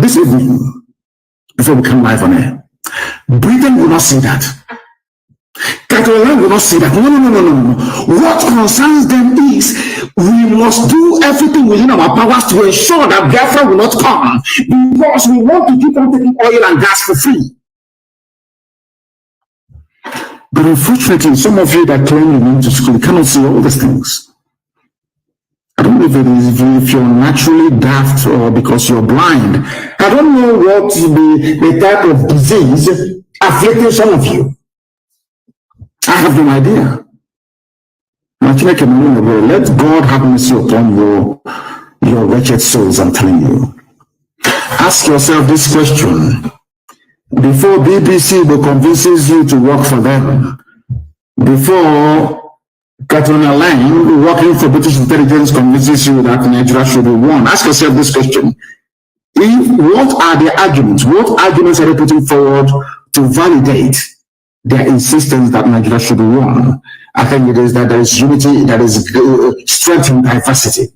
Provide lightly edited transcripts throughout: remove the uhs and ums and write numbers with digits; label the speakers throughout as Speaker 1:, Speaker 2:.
Speaker 1: this evening, before we come live on air, Britain will not see that. Catalonia will not see that. No. What concerns them is we must do everything within our powers to ensure that Biafra will not come, because we want to keep on taking oil and gas for free. But unfortunately, some of you that claim you went to school, you cannot see all these things. I don't know if it is if you're naturally daft or because you're blind. I don't know what the type of disease afflicting some of you. I have no idea. Let God have mercy upon your wretched souls, I'm telling you. Ask yourself this question. Before BBC will convinces you to work for them, before Catalonia Line working for British intelligence convinces you that Nigeria should be won, ask yourself this question. What are the arguments? What arguments are they putting forward to validate their insistence that Nigeria should be won? I think it is that there is unity, that is strength in diversity.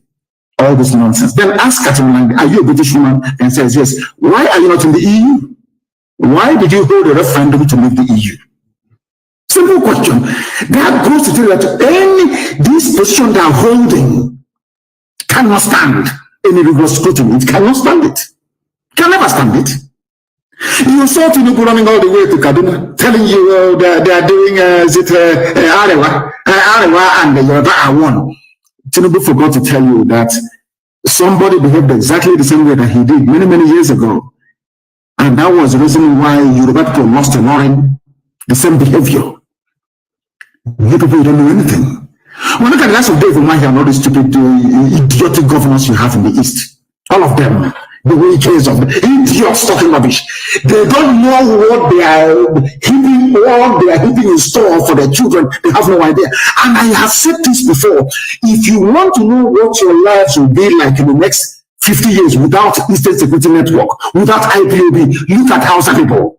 Speaker 1: All this nonsense. Then ask Catalonia, are you a British woman? And says, yes. Why are you not in the EU? Why did you hold a referendum to leave the EU? Simple question. That goes to tell you that this position they are holding cannot stand any rigorous scrutiny. It cannot stand it. Can never stand it. You saw Tinubu running all the way to Kaduna, telling you they are doing Arewa and the Yoruba are one. Tinubu forgot to tell you that somebody behaved exactly the same way that he did many years ago. And that was the reason why Yoruba people lost in Warren, the same behavior. You people don't know anything. Well, look at the rest of Dave Umahi and all these stupid, idiotic governors you have in the East. All of them, the wages of the idiots talking rubbish. They don't know what they are heaping in store for their children. They have no idea. And I have said this before. If you want to know what your lives will be like in the next 50 years without Eastern Security Network, without IPOB, look at Hausa people.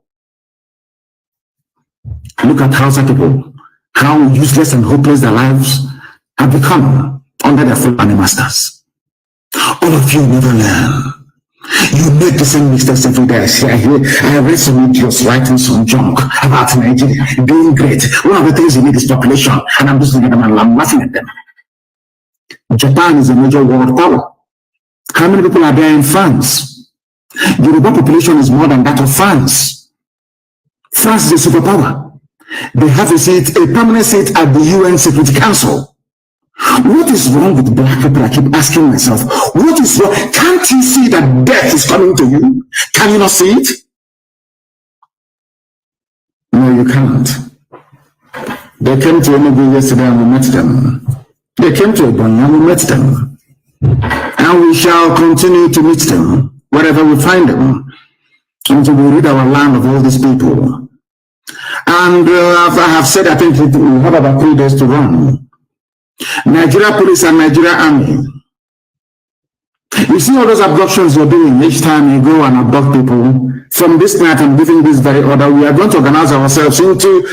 Speaker 1: Look at Hausa people. How useless and hopeless their lives have become under their Fulani masters. All of you never learn. You make the same mistakes every day. I read some idiots writing some junk about Nigeria being great. One of the things you need is population. And I'm just looking at them and I'm laughing at them. Japan is a major world power. How many people are there in France? The Yoruba population is more than that of France. France is a superpower. They have a permanent seat at the UN Security Council. What is wrong with black people? I keep asking myself, what is wrong? Can't you see that death is coming to you? Can you not see it? No, you can't. They came to Enugu yesterday and we met them. They came to Ebonyi and we met them. And we shall continue to meet them wherever we find them until we rid our land of all these people. And I have said, I think we have about 3 days to run. Nigeria Police and Nigeria Army. You see all those abductions you're doing each time you go and abduct people. From this night, I'm giving this very order. We are going to organize ourselves into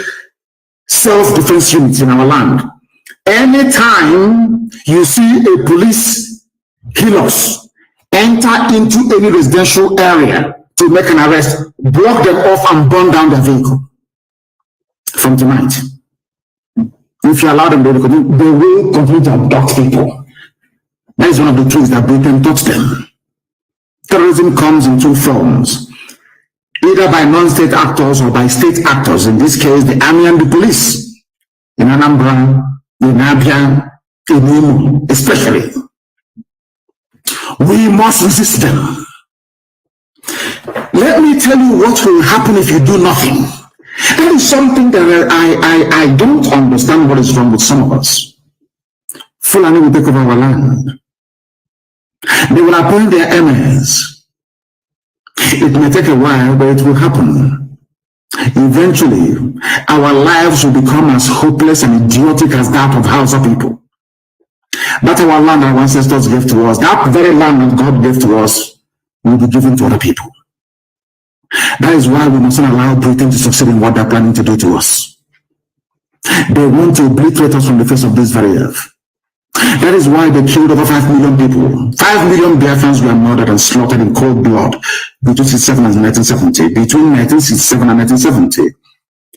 Speaker 1: self-defense units in our land. Anytime you see a police helos enter into any residential area to make an arrest, block them off and burn down their vehicle. From tonight, if you allow them, they will continue to abduct people. That is one of the things that Britain taught them. Terrorism comes in two forms, either by non-state actors or by state actors. In this case, the army and the police. In Anambra, in Abia, in Imo, especially. We must resist them. Let me tell you what will happen if you do nothing. That is something that I don't understand what is wrong with some of us. Fulani will take over our land. They will appoint their enemies. It may take a while, but it will happen. Eventually, our lives will become as hopeless and idiotic as that of Hausa people. That our land our ancestors gave to us, that very land that God gave to us, will be given to other people. That is why we must not allow Britain to succeed in what they're planning to do to us. They want to obliterate us from the face of this very earth. That is why they killed over 5 million people. 5 million Biafrans were murdered and slaughtered in cold blood between 1967 and 1970. Between 1967 and 1970,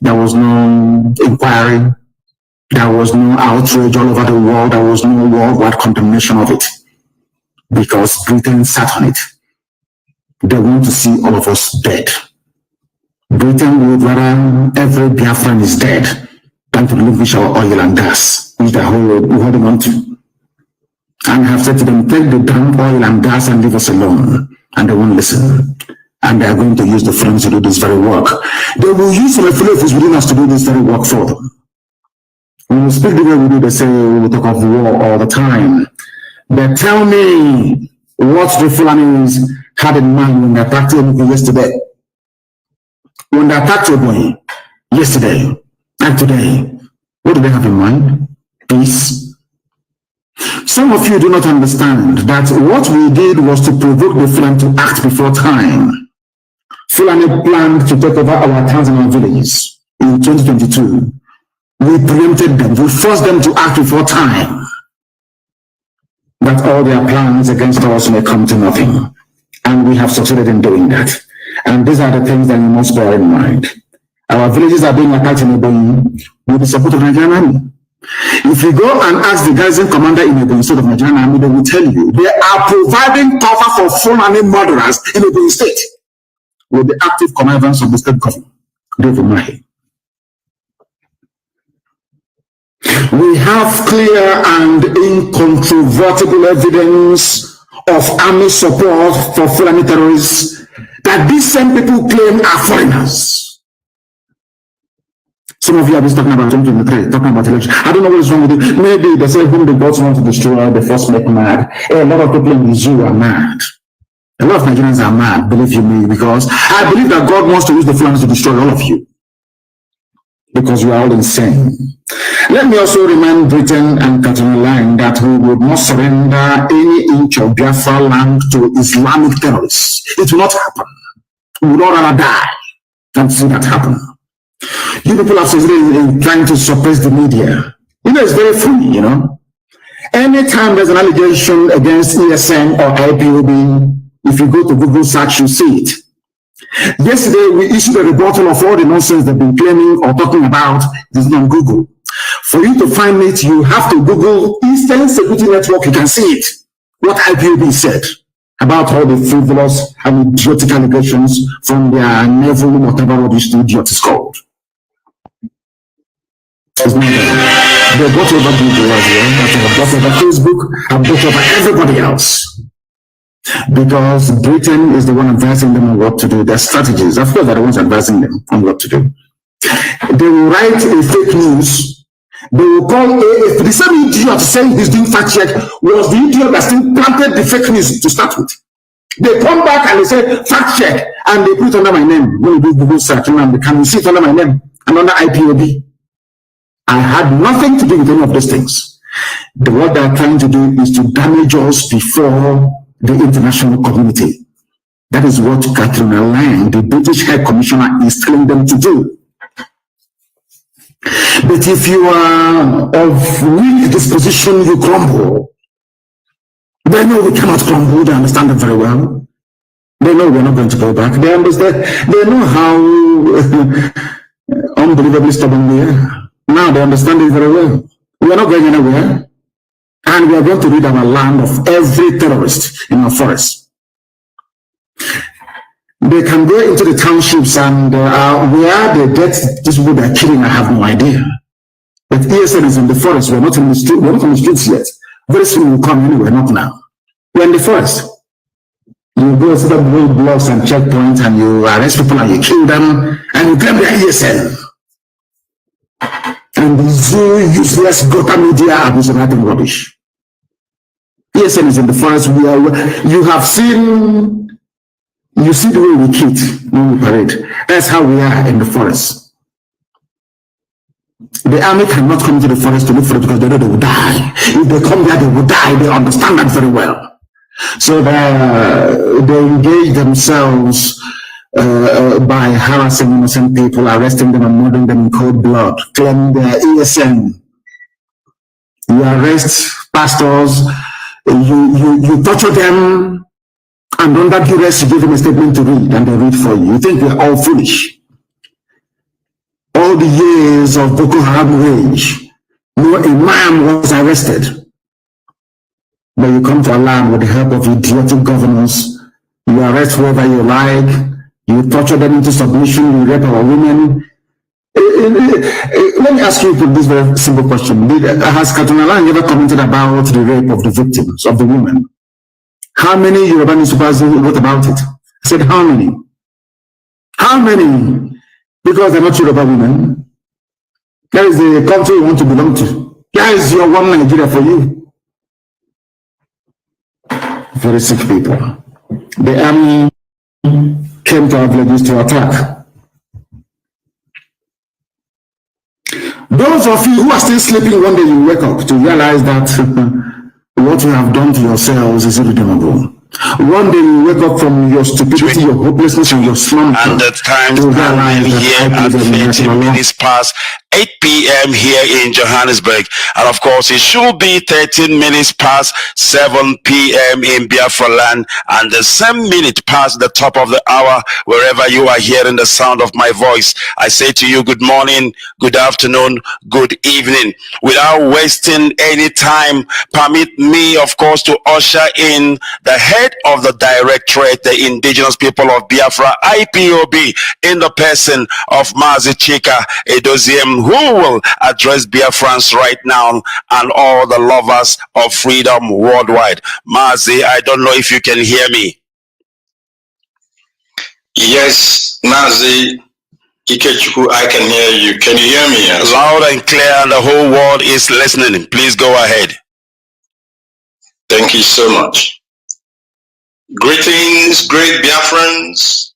Speaker 1: there was no inquiry. There was no outrage all over the world. There was no worldwide condemnation of it because Britain sat on it. They want to see all of us dead. Britain would rather every Biafran is dead than to relinquish our oil and gas, which they're holding on to. And I have said to them, take the damn oil and gas and leave us alone. And they won't listen. And they are going to use the French to do this very work. They will use some affiliates within us to do this very work for them. When we speak the way we do, they say we talk of war all the time. But tell me what the Fulanis had in mind when they attacked Enugu yesterday. When they attacked Ebonyi yesterday and today, what do they have in mind? Peace. Some of you do not understand that what we did was to provoke the Fulani to act before time. Fulani planned to take over our towns and our villages in 2022. We preempted them, we forced them to act before time. That all their plans against us may come to nothing. And we have succeeded in doing that. And these are the things that you must bear in mind. Our villages are being attacked in Ebonyi with the support of the Nigerian Army. If you go and ask the garrison commander in Ebonyi State of Nigerian Army, they will tell you they are providing cover for Fulani murderers in Ebonyi State with the active connivance of the state government, David Mahi. We have clear and incontrovertible evidence of army support for Fulani terrorists that these same people claim are foreigners. Some of you have been talking about 2023, talking about election. I don't know what is wrong with it. Maybe they say whom the gods want to destroy, they first make mad. A lot of people in the zoo are mad. A lot of Nigerians are mad, believe you me, because I believe that God wants to use the Fulanis to destroy all of you. Because you are all insane. Let me also remind Britain and Catherine Line that we would not surrender any inch of Biafra land to Islamic terrorists. It will not happen. We would all rather die than see that happen. You people have succeeded in trying to suppress the media. It's very funny, Anytime there's an allegation against ESN or IPOB, if you go to Google search, you see it. Yesterday, we issued a rebuttal of all the nonsense they've been claiming or talking about. This is on Google. For you to find it, you have to Google Eastern Security Network. You can see it. What IPOB said about all the frivolous and idiotic allegations from their naval, whatever rubbish the idiot is called. It's not there. They got over Google as well. They got over Facebook and got over everybody else. Because Britain is the one advising them on what to do, their strategies. Of course, they're the ones advising them on what to do. They will write a fake news. They will call AF. The same idiot saying he's doing fact check was the idiot that still planted the fake news to start with. They come back and they say fact check and they put it under my name. When you do Google search, can you see it under my name and under IPOB? I had nothing to do with any of those things. What they're trying to do is to damage us before the international community. That is what Katrina Lang, the British High Commissioner, is telling them to do. But if you are of weak disposition, you crumble. They know we cannot crumble. They understand it very well. They know we're not going to go back. They understand. They know how unbelievably stubborn we are. Now they understand it very well. We are not going anywhere. And we are going to rid our land of every terrorist in our forests. They can go into the townships and where they get these people they're killing, I have no idea. But ESN is in the forest. We're not in the street. We're not on the streets yet. Very soon we'll come anywhere, not now. We're in the forest. You go set up roadblocks and checkpoints and you arrest people and you kill them and you claim they're ESN. And the zoo useless gutter media are writing rubbish. ESN is in the forest. You see the way we kid when we parade. That's how we are in the forest. The army cannot come to the forest to look for it because they know they will die. If they come there, they will die. They understand that very well. So they engage themselves by harassing innocent people, arresting them and murdering them in cold blood, claiming their ESN. You arrest pastors, you torture them, and under duress you give them a statement to read, and they read for you. You think we're all foolish? All the years of Boko Haram rage, no imam was arrested. But you come to Allah with the help of idiotic governors, you arrest whoever you like, you torture them into submission, you rape our women. Let me ask you this very simple question. Has Katunala ever commented about the rape of the victims, of the women? How many Yoruba newspapers wrote about it? I said, how many? How many? Because they're not Yoruba women. That is the country you want to belong to. That is your one Nigeria for you. Very sick people. The army came to our villages to attack. Those of you who are still sleeping, one day you wake up to realize that what you have done to yourselves is irredeemable. One day you wake up from your stupidity, your hopelessness, and your slumber.
Speaker 2: And the time here at 15 minutes past 8 p.m. here in Johannesburg. And of course, it should be 13 minutes past 7 p.m. in Biafra land. And the same minute past the top of the hour, wherever you are hearing the sound of my voice. I say to you, good morning, good afternoon, good evening. Without wasting any time, permit me, of course, to usher in the head of the Directorate, the indigenous people of Biafra, IPOB, in the person of Mazi Chika Edoziem, who will address Biafrans right now and all the lovers of freedom worldwide. Mazi, I don't know if you can hear me.
Speaker 3: Yes, Mazi Chika, I can hear you. Can you hear me?
Speaker 2: Loud and clear, and the whole world is listening. Please go ahead.
Speaker 3: Thank you so much. Greetings, great Biafrans.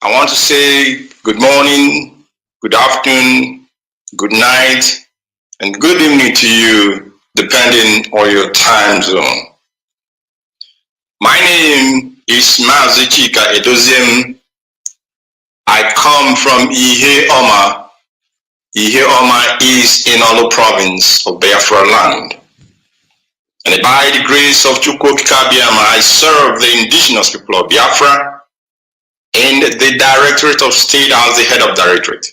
Speaker 3: I want to say good morning, good afternoon, good night, and good evening to you, depending on your time zone. My name is Mazi Chika Edoziem. I come from Ihe Oma. Ihe Oma is in Olu province of Biafra land. And by the grace of Chukwu Kabiama, I serve the indigenous people of Biafra in the Directorate of State as the head of Directorate.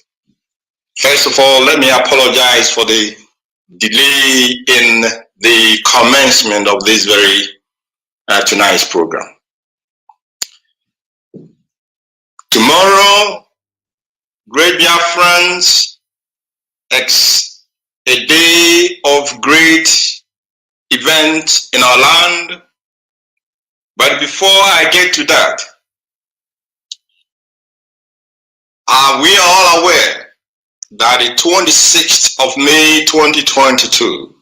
Speaker 3: First of all, let me apologize for the delay in the commencement of this very tonight's program. Tomorrow, great Biafrans, it's a day of great event in our land. But before I get to that, we are all aware that the 26th of May 2022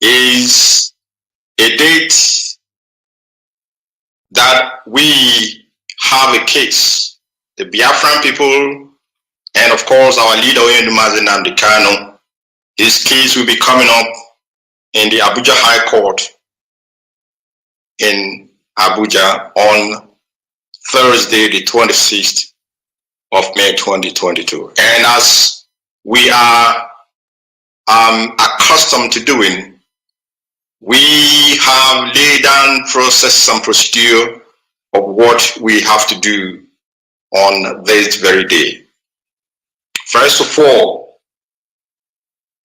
Speaker 3: is a date that we have a case. The Biafran people and of course our leader Mazi Chika, his case will be coming up in the Abuja High Court in Abuja on Thursday, the 26th of May 2022. And as we are accustomed to doing, we have laid down process and procedure of what we have to do on this very day. First of all,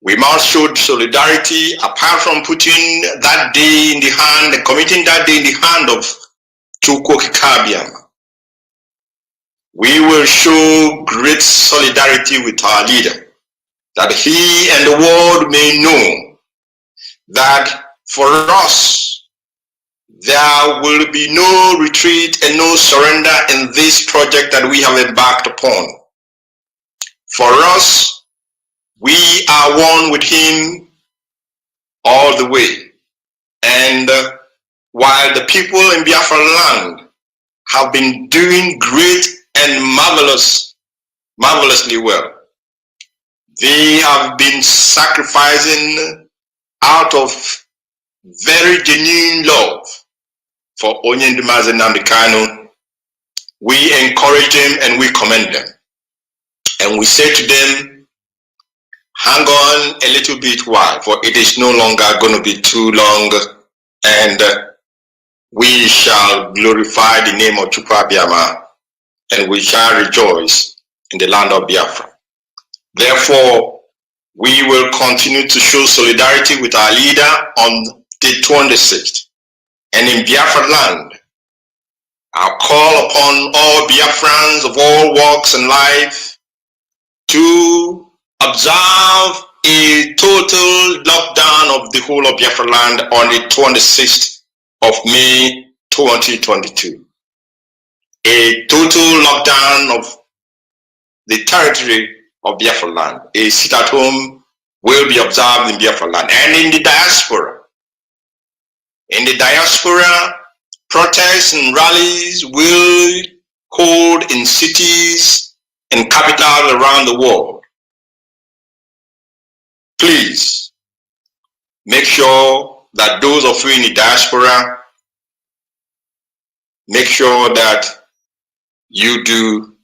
Speaker 3: we must show solidarity apart from putting that day in the hand and committing that day in the hand of Chukwu Kabiama. We will show great solidarity with our leader, that he and the world may know that for us, there will be no retreat and no surrender in this project that we have embarked upon. For us, we are one with him all the way. And while the people in Biafra land have been doing great and marvelously well, they have been sacrificing out of very genuine love for Mazi Chika. We encourage them and we commend them. And we say to them, hang on a little bit while, for it is no longer going to be too long. And we shall glorify the name of Chukwu Abiyama, and we shall rejoice in the land of Biafra. Therefore, we will continue to show solidarity with our leader on the 26th. And in Biafra land, I'll call upon all Biafrans of all walks in life to observe a total lockdown of the whole of Biafra land on the 26th of May 2022. A total lockdown of the territory of Biafra land. A sit-at-home will be observed in Biafra land. And in the diaspora, protests and rallies will hold in cities and capitals around the world. Please make sure that those of you in the diaspora, make sure that you do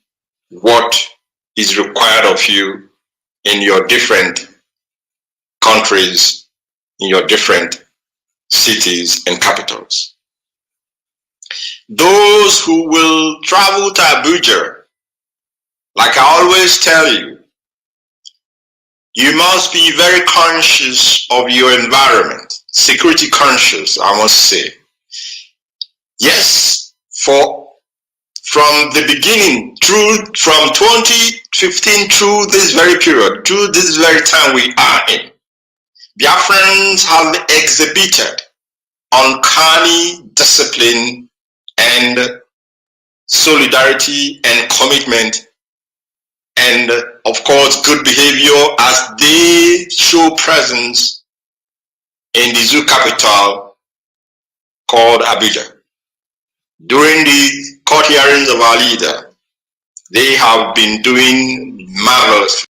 Speaker 3: what is required of you in your different countries, in your different cities and capitals. Those who will travel to Abuja, like I always tell you, you must be very conscious of your environment, security conscious, I must say. Yes, from the beginning, from 2015 through this very period, through this very time we are in, Biafrans have exhibited uncanny discipline and solidarity and commitment, and of course good behavior as they show presence in the zoo capital called Abuja. During the court hearings of our leader, they have been doing marvelous.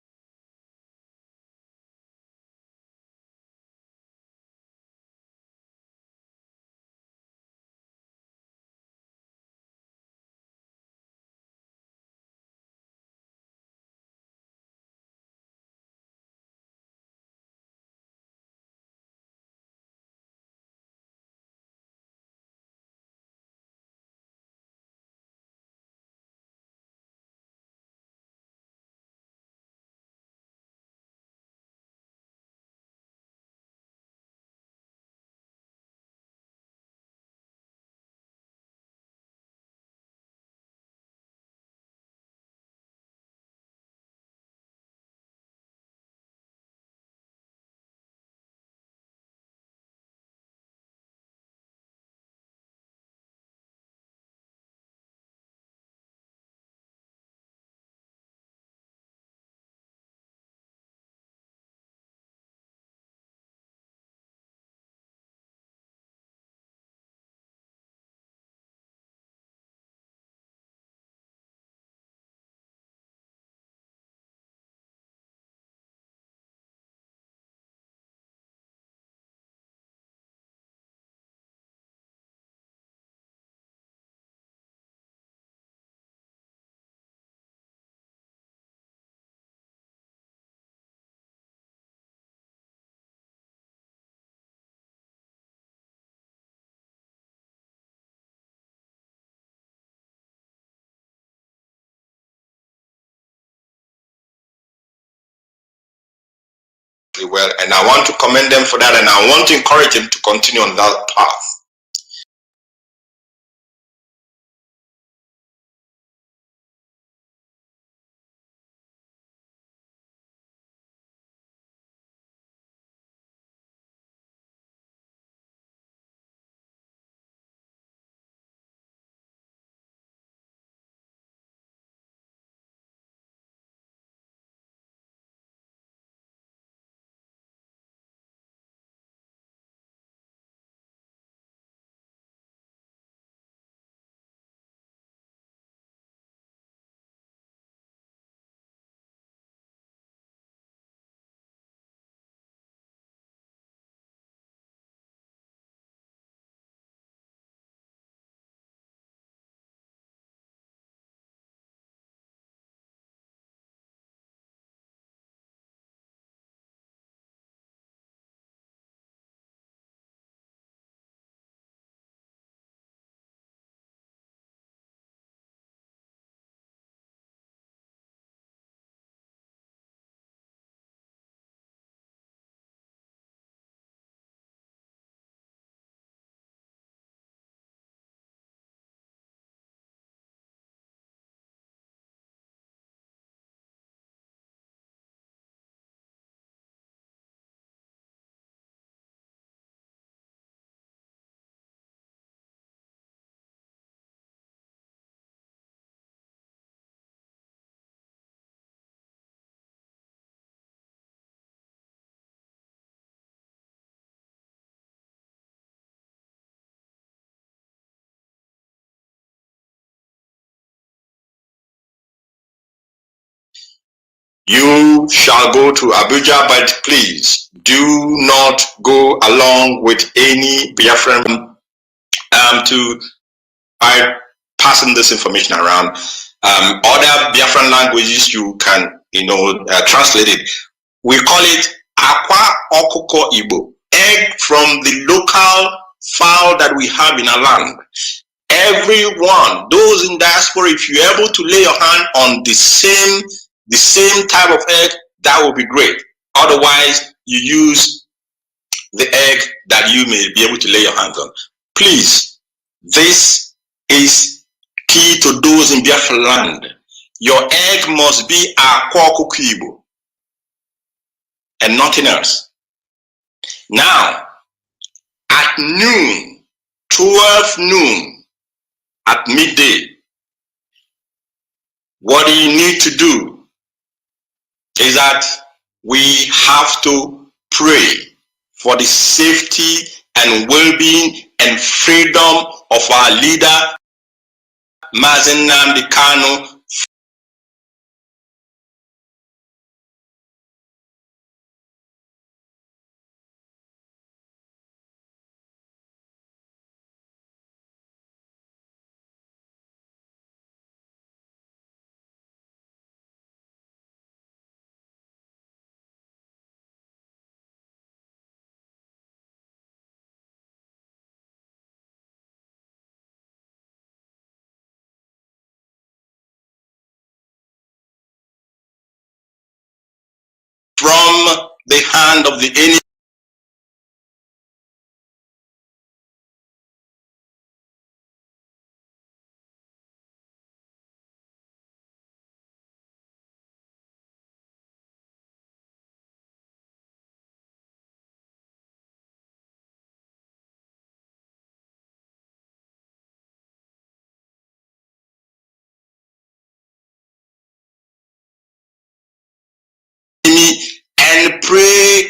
Speaker 3: Well, and I want to commend them for that, and I want to encourage them to continue on that path. You shall go to Abuja, but please do not go along with any Biafran to by passing this information around. Other Biafran languages you can translate it. We call it Akwa Okuko Igbo, egg from the local fowl that we have in our land. Everyone, those in diaspora, if you're able to lay your hand on the same type of egg, that would be great. Otherwise, you use the egg that you may be able to lay your hands on. Please, this is key to those in Biafra land. Your egg must be Akwa Okuko Igbo and nothing else. Now, at noon, 12 noon, at midday, what you need to do is that we have to pray for the safety and well-being and freedom of our leader, Mazi Chika. From the hand of the enemy. And pray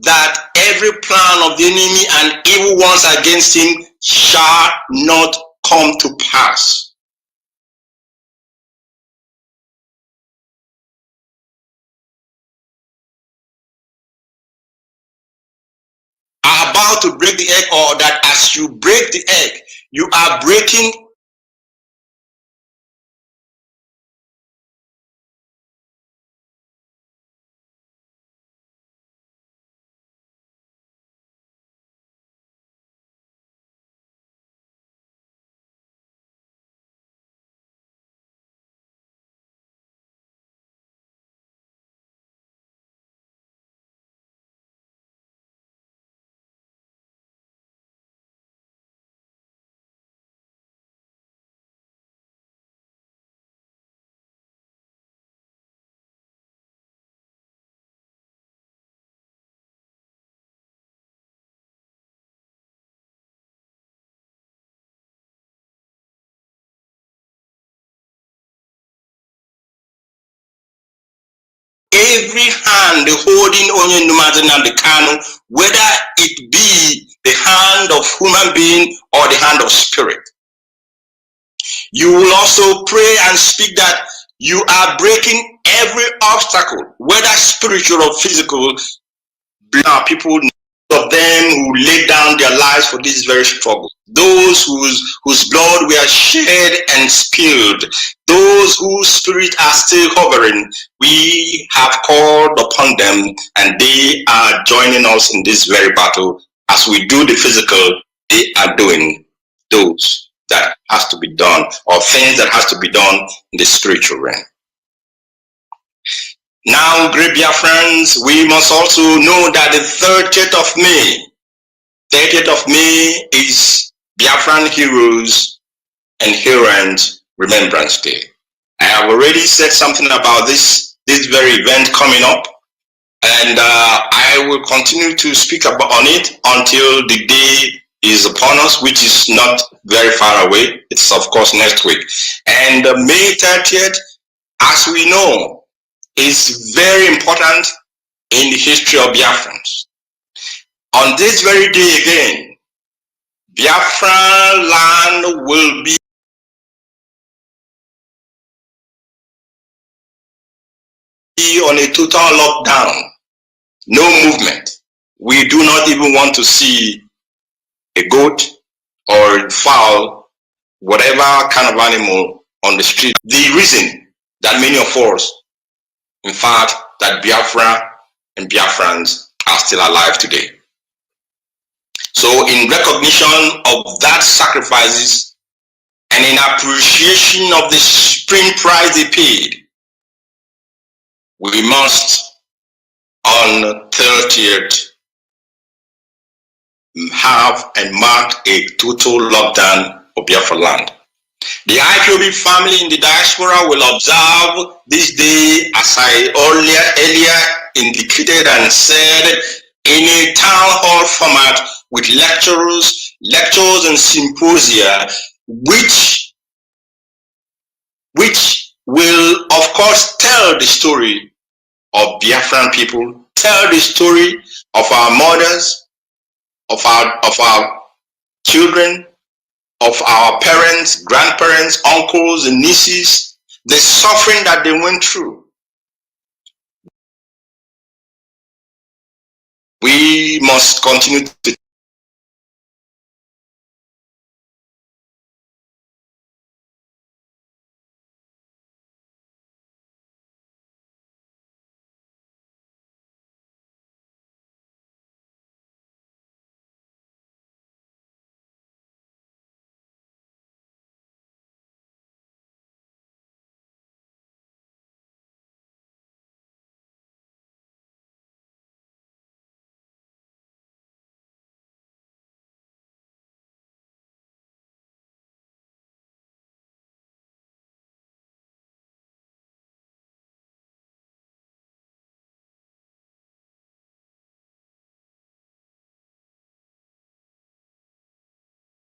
Speaker 3: that every plan of the enemy and evil ones against him shall not come to pass. Are about to break the egg, or that as you break the egg, you are breaking every hand holding Onye Ndumazi Nnamdi Kanu, whether it be the hand of human being or the hand of spirit. You will also pray and speak that you are breaking every obstacle, whether spiritual or physical. Now, people of them who laid down their lives for this very struggle, those whose blood were shed and spilled, those whose spirits are still hovering, we have called upon them and they are joining us in this very battle. As we do the physical, they are doing those that has to be done, or things that has to be done in the spiritual realm. Now, great Biafrans, we must also know that the 30th of May, 30th of May is Biafran Heroes and Heroines Remembrance Day. I have already said something about this very event coming up, and I will continue to speak on it until the day is upon us, which is not very far away. It's of course next week. And May 30th, as we know, is very important in the history of Biafrans. On this very day again, Biafran land will be on a total lockdown, no movement. We do not even want to see a goat or a fowl, whatever kind of animal on the street. The reason that many of us, in fact, that Biafra and Biafrans are still alive today. So in recognition of that sacrifices and in appreciation of the supreme price they paid, we must on 30th have and mark a total lockdown of Biafra land. The IPOB family in the diaspora will observe this day, as I earlier indicated and said, in a town hall format with lectures and symposia, which will of course tell the story of Biafran people, tell the story of our mothers, of our children, of our parents, grandparents, uncles and nieces, the suffering that they went through. We must continue to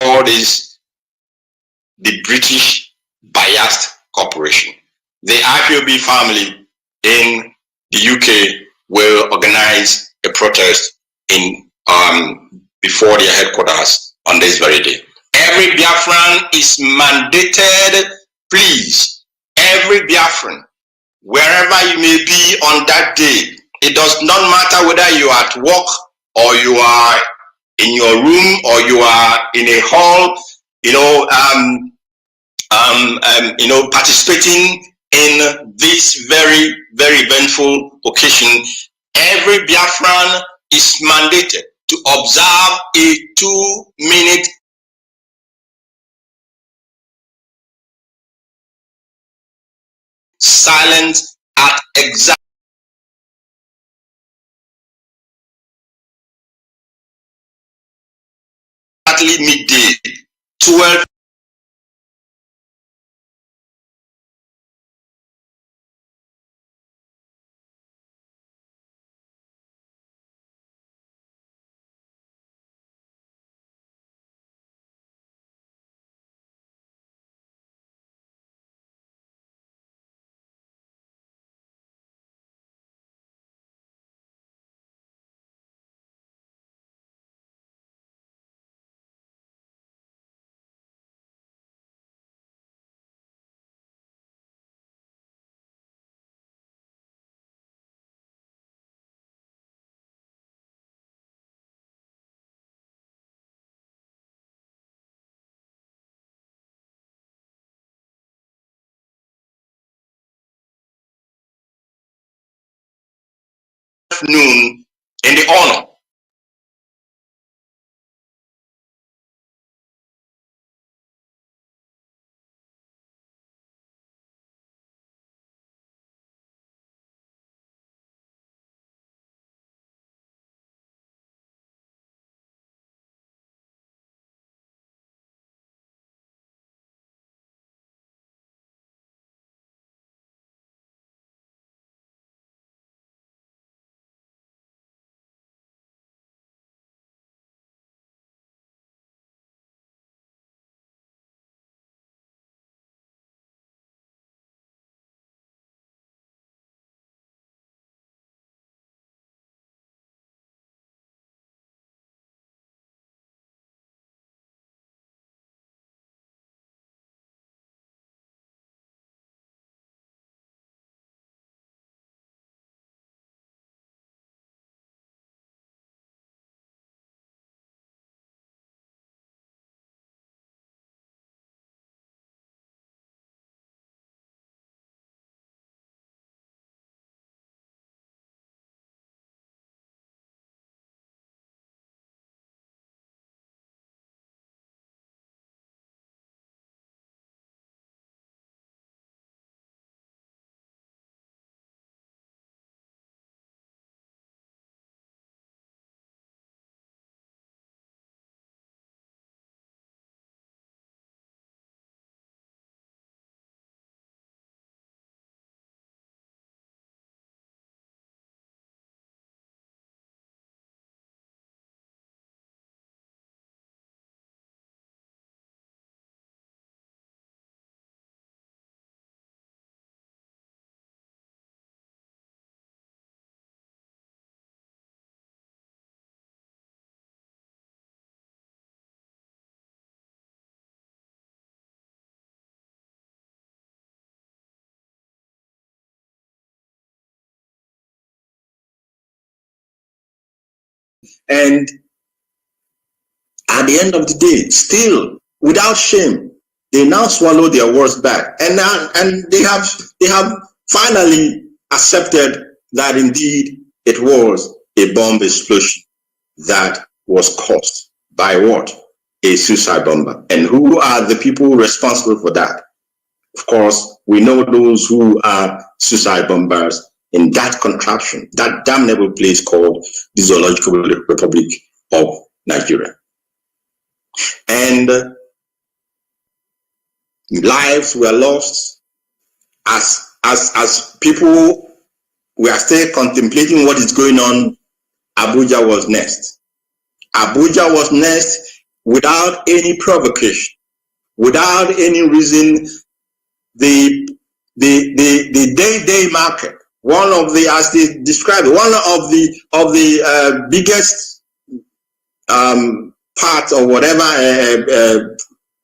Speaker 3: all this the British biased corporation. The IPOB family in the UK will organize a protest in before their headquarters on this very day. Every Biafran is mandated, please, every Biafran, wherever you may be on that day, it does not matter whether you are at work or you are in your room or you are in a hall, participating in this very, very eventful occasion. Every Biafran is mandated to observe a 2-minute silence at exactly midday, 12 noon in the honor. And at the end of the day, still without shame, they now swallow their words back, and they have finally accepted that indeed it was a bomb explosion that was caused by what? A suicide bomber. And who are the people responsible for that? Of course, we know those who are suicide bombers in that contraption, that damnable place called the Zoological Republic of Nigeria. And lives were lost as people were still contemplating what is going on. Abuja was next. Abuja was next without any provocation, without any reason. The day market, one of the, as they described, one of the biggest part or whatever.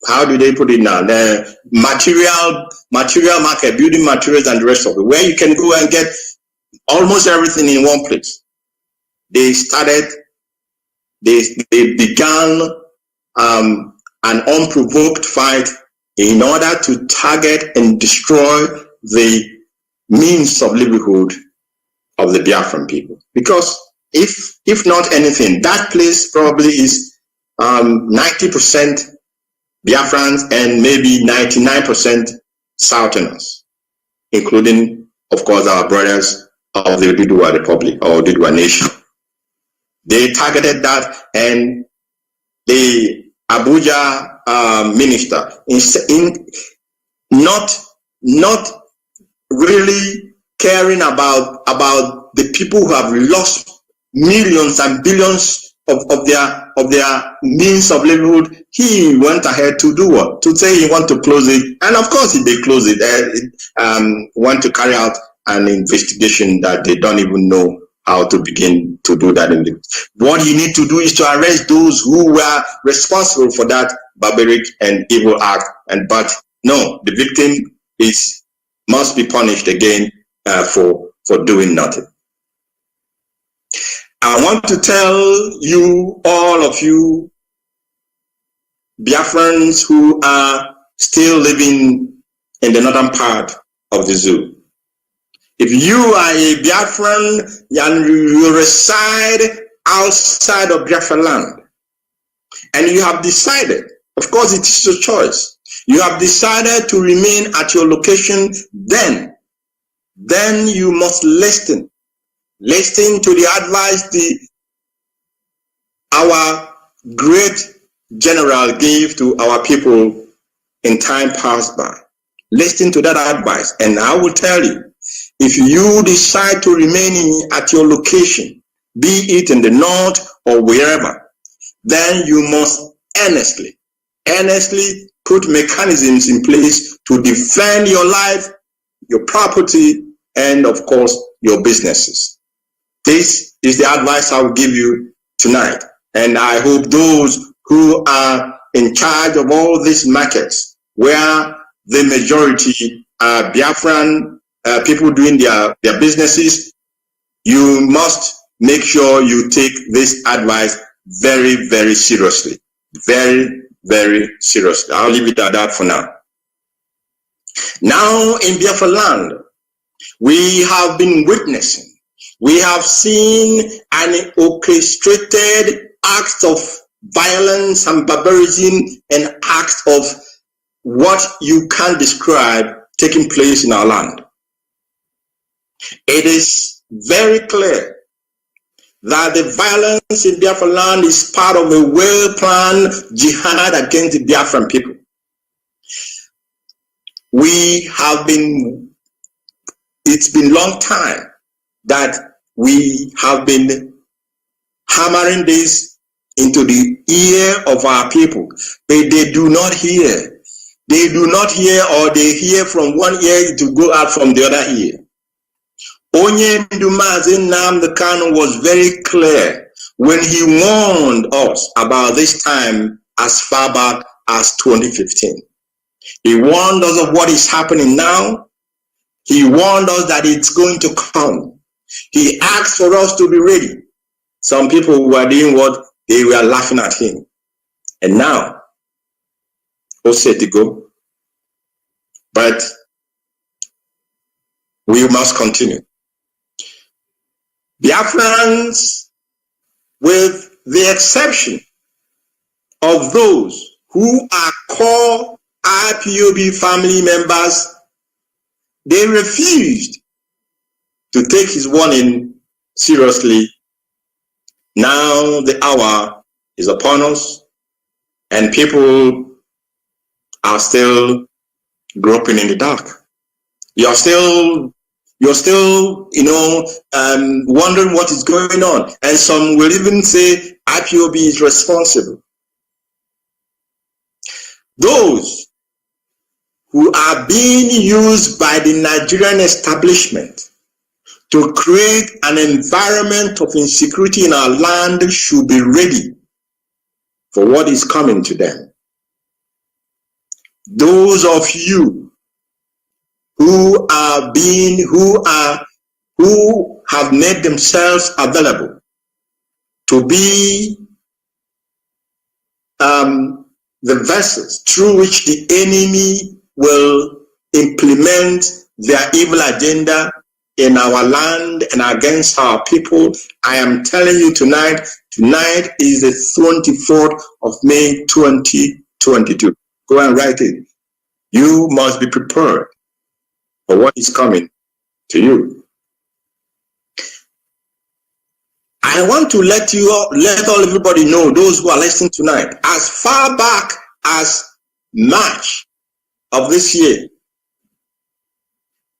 Speaker 3: How do they put it now? The material market, building materials and the rest of it, where you can go and get almost everything in one place. They began an unprovoked fight in order to target and destroy the means of livelihood of the Biafran people. Because if not anything, that place probably is 90% Biafrans and maybe 99% Southerners, including, of course, our brothers of the Dudua Republic or Dudua Nation. They targeted that, and the Abuja minister, not really caring about the people who have lost millions and billions of their means of livelihood, he went ahead to do what? To say he want to close it, and of course they close it. Want to carry out an investigation that they don't even know how to begin to do that. What you need to do is to arrest those who were responsible for that barbaric and evil act. But no, the victim must be punished again for doing nothing. I want to tell you, all of you Biafrans who are still living in the northern part of the zoo, If you are a Biafran and you reside outside of Biafra land, and you have decided, of course it is your choice, you have decided to remain at your location, then you must listen to the advice our great general gave to our people in time past by. Listen to that advice, and I will tell you, if you decide to remain at your location, be it in the north or wherever, then you must earnestly put mechanisms in place to defend your life, your property, and of course, your businesses. This is the advice I will give you tonight. And I hope those who are in charge of all these markets, where the majority are Biafran people doing their businesses, you must make sure you take this advice very, very seriously. Very, very seriously. I'll leave it at that for now. Now in Biafra land, we have been witnessing, we have seen an orchestrated acts of violence and barbarism and acts of what you can't describe taking place in our land. It is very clear that the violence in Biafra land is part of a well-planned jihad against the Biafran people. It's been a long time that we have been hammering this into the ear of our people, but they do not hear. They do not hear, or they hear from one ear to go out from the other ear. Onyendu Mazi Nnamdi Kanu was very clear when he warned us about this time as far back as 2015. He warned us of what is happening now. He warned us that it's going to come. He asked for us to be ready. Some people were doing what? They were laughing at him. And now, who said to go? But we must continue. Biafrans, with the exception of those who are core IPOB family members, they refused to take his warning seriously. Now the hour is upon us, and people are still groping in the dark. You're still, wondering what is going on. And some will even say IPOB is responsible. Those who are being used by the Nigerian establishment to create an environment of insecurity in our land should be ready for what is coming to them. Those of you who have made themselves available to be the vessels through which the enemy will implement their evil agenda in our land and against our people, I am telling you tonight is the 24th of May 2022. Go and write it. You must be prepared for what is coming to you. I want to let everybody know, those who are listening tonight, as far back as March of this year,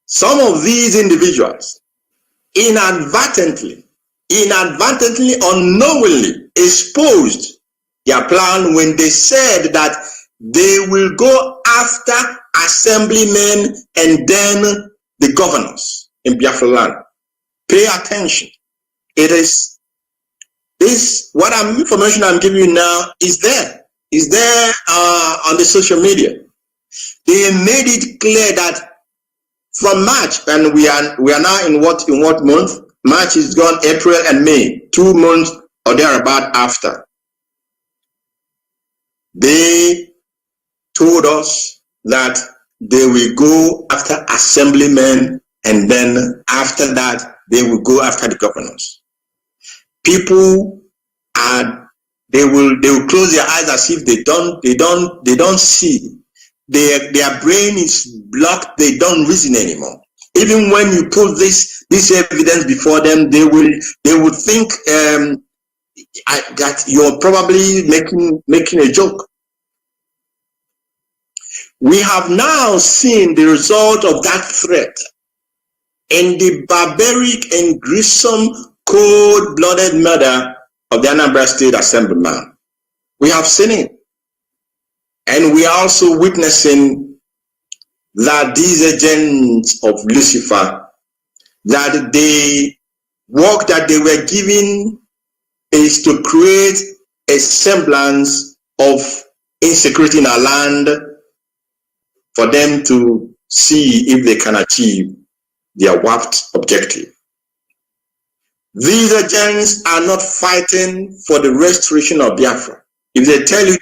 Speaker 3: some of these individuals inadvertently, unknowingly exposed their plan when they said that they will go after assemblymen and then the governors in Biafra land. Pay attention. It is this information I'm giving you now is there on the social media. They made it clear that from March, and we are now in what month? March is gone, April and May, 2 months or thereabout after. They told us that they will go after assemblymen and then after that, they will go after the governors. People they will close their eyes as if they don't see. Their brain is blocked. They don't reason anymore. Even when you put this evidence before them, they will think that you're probably making a joke. We have now seen the result of that threat in the barbaric and gruesome, cold-blooded murder of the Anambra State Assemblyman. We have seen it. And we are also witnessing that these agents of Lucifer, that the work that they were given is to create a semblance of insecurity in our land for them to see if they can achieve their warped objective. These agents are not fighting for the restoration of Biafra. If they tell you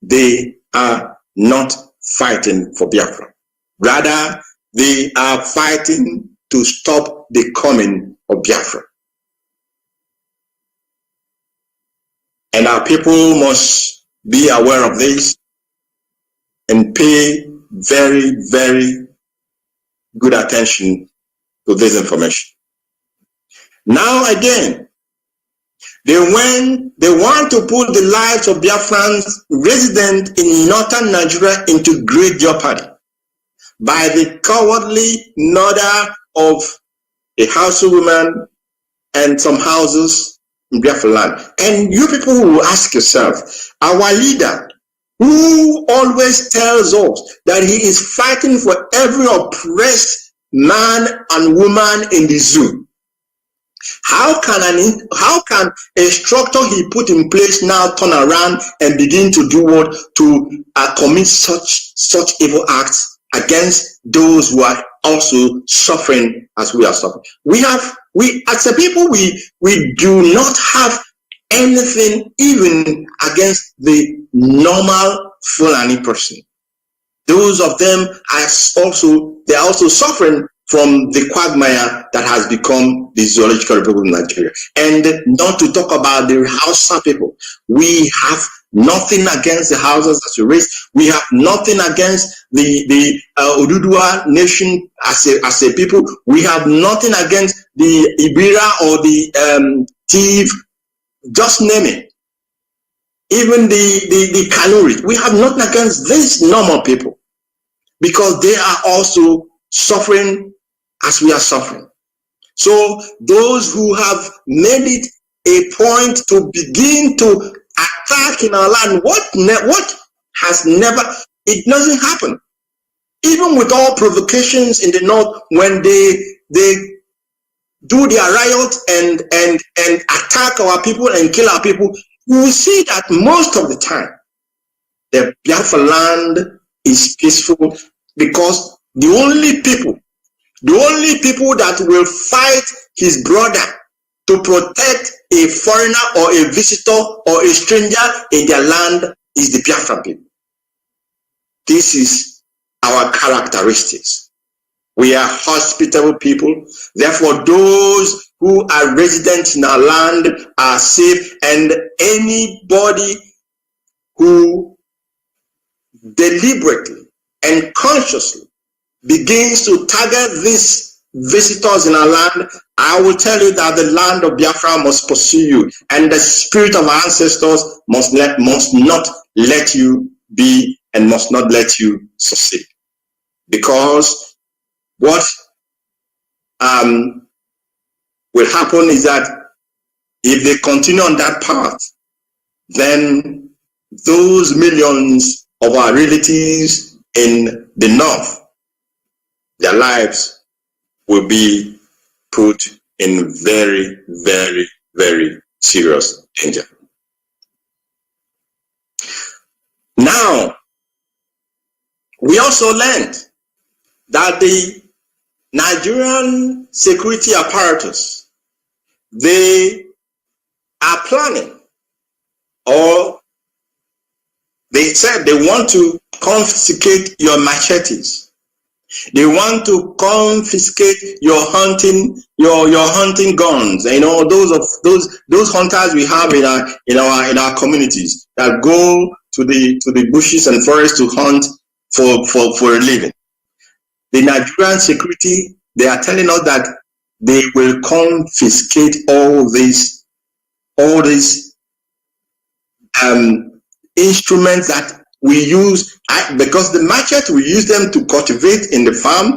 Speaker 3: they are not fighting for Biafra. Rather, they are fighting to stop the coming of Biafra. And our people must be aware of this and pay very, very good attention to this information. Now again, they want to put the lives of Biafrans resident in northern Nigeria into great jeopardy by the cowardly murder of a housewoman and some houses in Biafra land. And you people will ask yourself, our leader, who always tells us that he is fighting for every oppressed man and woman in the zoo, how can a structure he put in place now turn around and begin to do what? To commit such evil acts against those who are also suffering as we are suffering? We as a people, we do not have anything even against the normal Fulani person. Those of them they are also suffering from the quagmire that has become the Zoological Republic of Nigeria. And not to talk about the Hausa people. We have nothing against the Hausas as a race. We have nothing against the Oduduwa nation as a people. We have nothing against the Ibira or the Tiv, just name it. Even the Kanuri. We have nothing against these normal people because they are also suffering as we are suffering. So those who have made it a point to begin to attack in our land, what has never, it doesn't happen. Even with all provocations in the north, when they do their riot and attack our people and kill our people, you will see that most of the time the Biafra land is peaceful, because the only people that will fight his brother to protect a foreigner or a visitor or a stranger in their land is the Biafran people. This is our characteristics. We are hospitable people. Therefore, those who are residents in our land are safe, and anybody who deliberately and consciously begins to target these visitors in our land, I will tell you that the land of Biafra must pursue you, and the spirit of our ancestors must not let you be and must not let you succeed. Because what will happen is that if they continue on that path, then those millions of our relatives in the north, their lives will be put in very, very, very serious danger. Now, we also learned that the Nigerian security apparatus, they are planning, or they said they want to confiscate your machetes They want to confiscate your hunting guns. You know, those hunters we have in our communities that go to the bushes and forests to hunt for a living. The Nigerian security, they are telling us that they will confiscate all these instruments that we use, because the machete we use them to cultivate in the farm.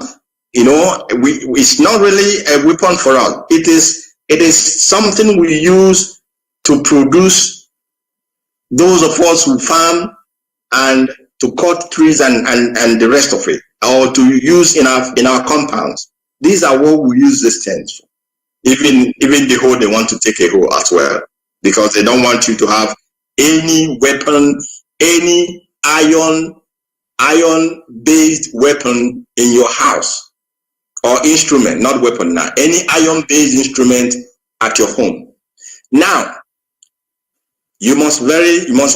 Speaker 3: You know, it's not really a weapon for us. It is something we use to produce, those of us who farm, and to cut trees and the rest of it, or to use in our compounds. These are what we use these things for. Even the hoe, they want to take a hoe as well, because they don't want you to have any weapon, any iron based weapon in your house, or instrument, not weapon now, any iron based instrument at your home. Now, you must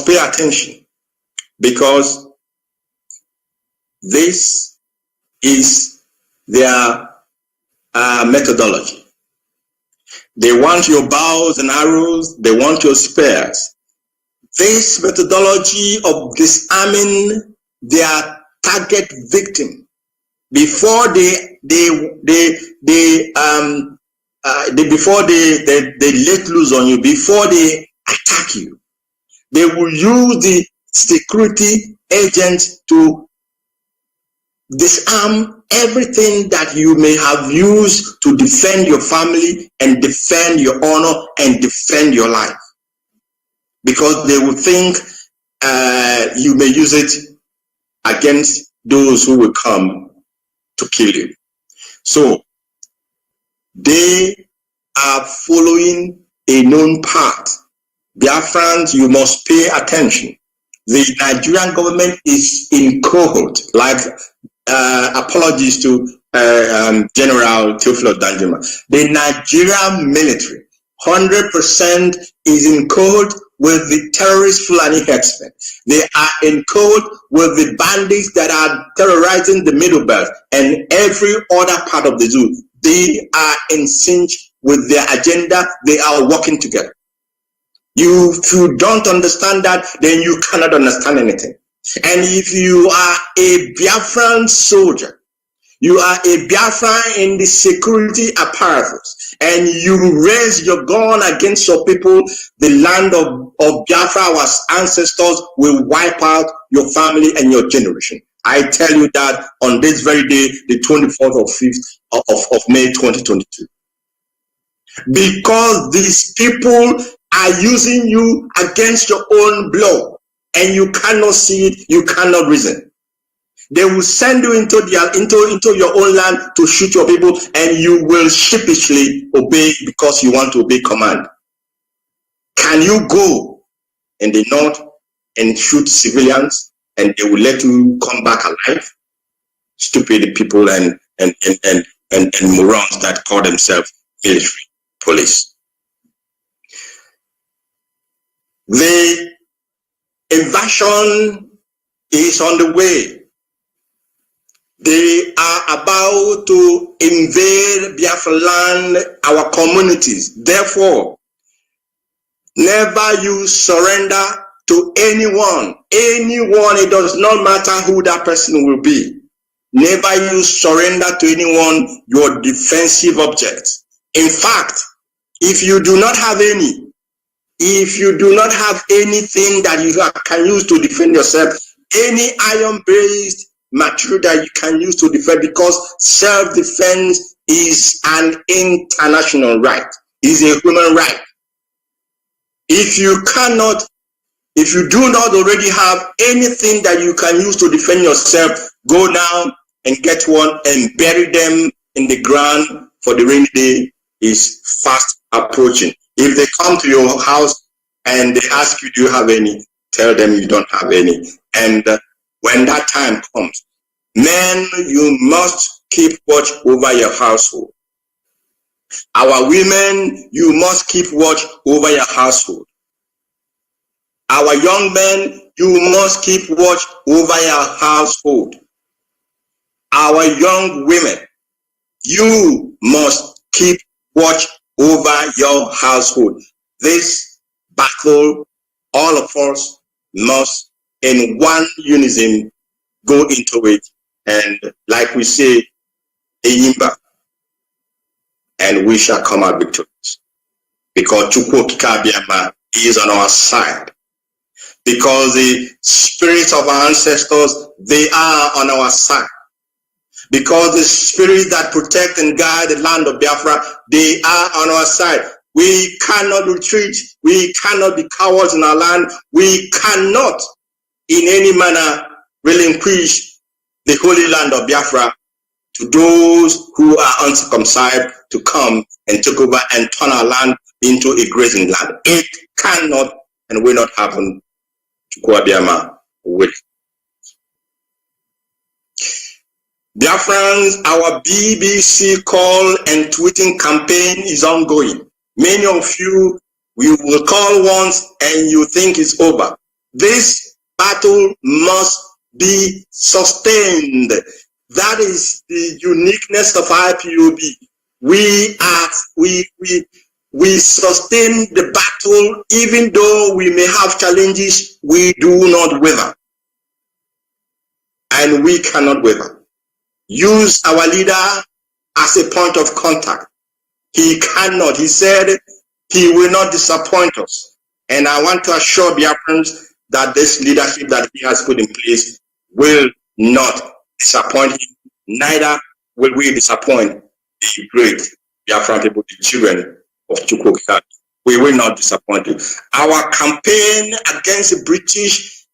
Speaker 3: pay attention, because this is their methodology. They want your bows and arrows, they want your spears. This methodology of disarming their target victim before they let loose on you, before they attack you, they will use the security agents to disarm everything that you may have used to defend your family and defend your honor and defend your life, because they will think you may use it against those who will come to kill you. So they are following a known path. Biafrans, you must pay attention. The Nigerian government is in cohort, like apologies to General Teofilo Danjuma. The Nigerian military 100% is in cohort with the terrorist Fulani herdsmen. They are in cohort with the bandits that are terrorizing the Middle Belt and every other part of the zoo. They are in sync with their agenda. They are working together. If you don't understand that, then you cannot understand anything. And if you are a Biafran soldier, you are a Biafran in the security apparatus, and you raise your gun against your people, the land of Biafra, our ancestors, will wipe out your family and your generation. I tell you that on this very day, the 24th of May 2022. Because these people are using you against your own blood, and you cannot see it, you cannot reason. They will send you into your own land to shoot your people, and you will sheepishly obey because you want to obey command. Can you go in the north and shoot civilians and they will let you come back alive? Stupid people and morons that call themselves military police. The invasion is on the way. They are about to invade Biafra land, our communities. Therefore, never you surrender to anyone. It does not matter who that person will be. Never you surrender to anyone your defensive object. In fact, if you do not have anything that you can use to defend yourself, any iron-based material that you can use to defend, because self-defense is an international right, is a human right. If you do not already have anything that you can use to defend yourself, go down and get one and bury them in the ground, for the rainy day is fast approaching. If they come to your house and they ask you, do you have any? Tell them you don't have any. And when that time comes, men, you must keep watch over your household. Our women, you must keep watch over your household. Our young men, you must keep watch over your household. our young women, you must keep watch over your household. This battle, all of us must in one unison go into it, and like we say, Eyimba, and we shall come out victorious. Because Chukwu Okike Abiama is on our side. Because the spirits of our ancestors, they are on our side. Because the spirits that protect and guide the land of Biafra, they are on our side. We cannot retreat. We cannot be cowards in our land. We cannot in any manner relinquish the holy land of Biafra to those who are uncircumcised to come and take over and turn our land into a grazing land. It cannot and will not happen. Chukwu Abiama will. Biafrans, our BBC call and tweeting campaign is ongoing. Many of you, we will call once and you think it's over. This battle must be sustained. That is the uniqueness of IPOB. We sustain the battle, even though we may have challenges, we do not waver. And we cannot waver. Use our leader as a point of contact. He cannot. He said he will not disappoint us. And I want to assure Biafrans that this leadership that he has put in place will not disappoint him. Neither will we disappoint the great Biafran people, the children of Chukwu Okike. We will not disappoint you. Our campaign against the British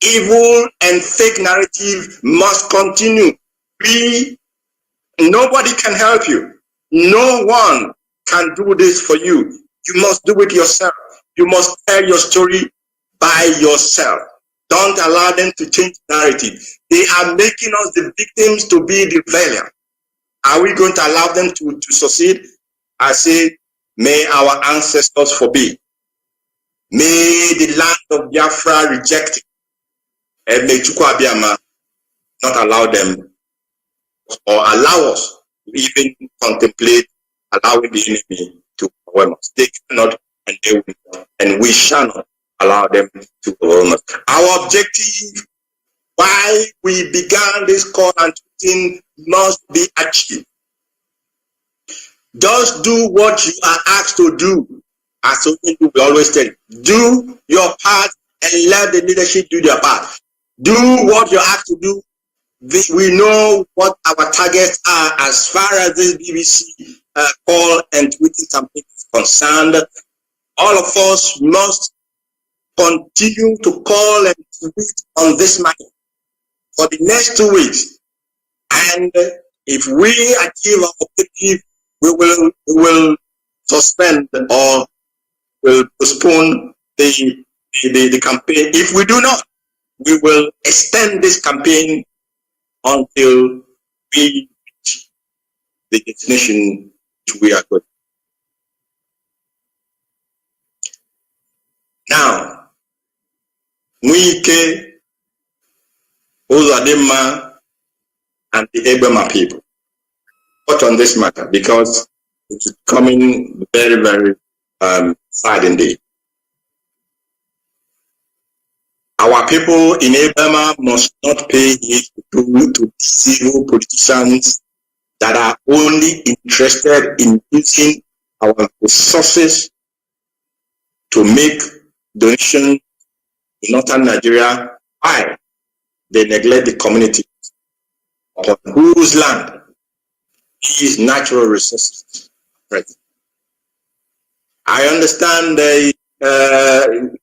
Speaker 3: evil and fake narrative must continue. Nobody can help you. No one can do this for you. You must do it yourself. You must tell your story by yourself. Don't allow them to change the narrative. They are making us the victims to be the valiant. Are we going to allow them to succeed? I say, may our ancestors forbid. May the land of Biafra reject it. And may Chukwu Abiama not allow them or allow us to even contemplate allowing the enemy to overwhelm us. They cannot and they will not, and we shall not allow them to overwhelm us. Our objective, why we began this call and tweeting, must be achieved. Just do what you are asked to do. As we always tell you, do your part and let the leadership do their part. Do what you're asked to do. We know what our targets are as far as this BBC call and tweeting campaign is concerned. All of us must continue to call and tweet on this matter for the next 2 weeks. And if we achieve our objective, we will suspend or will postpone the campaign. If we do not, we will extend this campaign until we reach the destination to we are going. Now, Mwike, Uzadima, and the Ebema people. What on this matter? Because it's coming very, very sad indeed. Our people in Ebema must not pay heed to civil politicians that are only interested in using our resources to make donations in northern Nigeria, while they neglect the community upon whose land these natural resources are present. I understand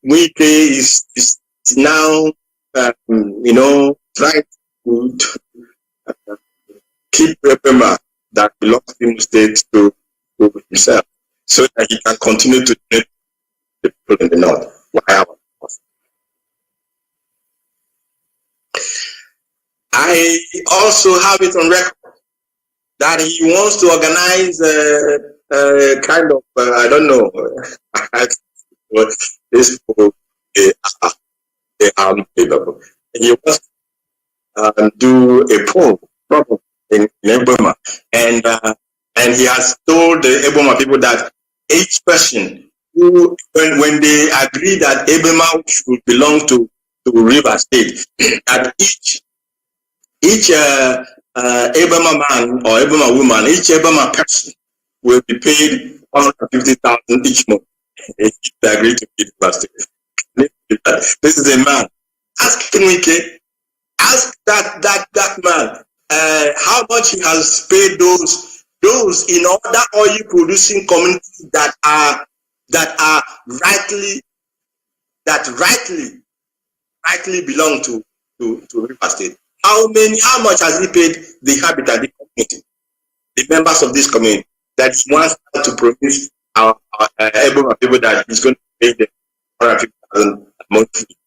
Speaker 3: Wike is now, trying to keep Rebema that belongs to Imo State to himself, so that he can continue to donate the people in the north. I also have it on record that he wants to organize a kind of, I don't know, this people, they are unbelievable. He wants to do a poll problem in Eboma, and he has told the Eboma people that each person who, when they agree that Eboma should belong to River State, that each Eboma man or Eboma woman, each Eboma person will be paid 150,000 each month. If they agree to be River State. This is a man. Ask Kinwike, ask that man how much he has paid those in other oil producing communities that rightly belong to River State. How much has he paid the habitat, the community, the members of this community that he wants to promise our Eboma people that he's going to pay them 150,000 monthly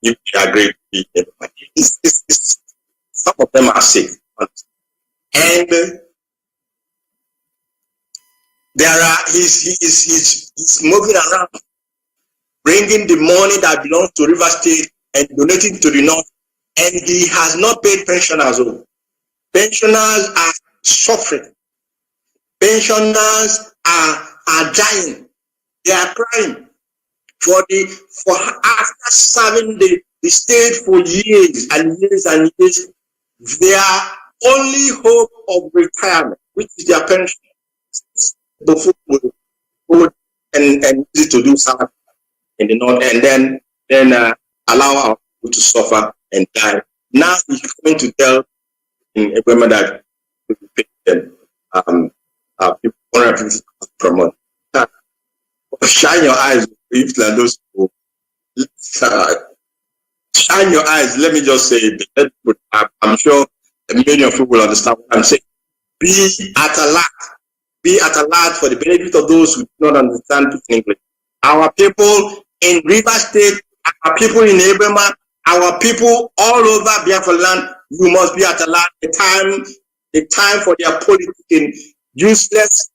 Speaker 3: if they agree to be. Some of them are sick. And he's moving around, bringing the money that belongs to River State and donating to the North. And he has not paid pensioners. Pensioners are suffering. Pensioners are dying. They are crying for after serving the state for years and years and years. Their only hope of retirement, which is their pension, before we go and use it to do something in the North, and then allow our people to suffer and die. Now he's coming to tell in Eboma that we will pay them 150,000 per month. Shine your eyes, if those people. Shine your eyes. Let me just say it. I'm sure many of you will understand what I'm saying. Be at alert for the benefit of those who do not understand English. Our people in River State, our people in Eboma, our people all over Biafra land, you must be at alert. The time for their politics, useless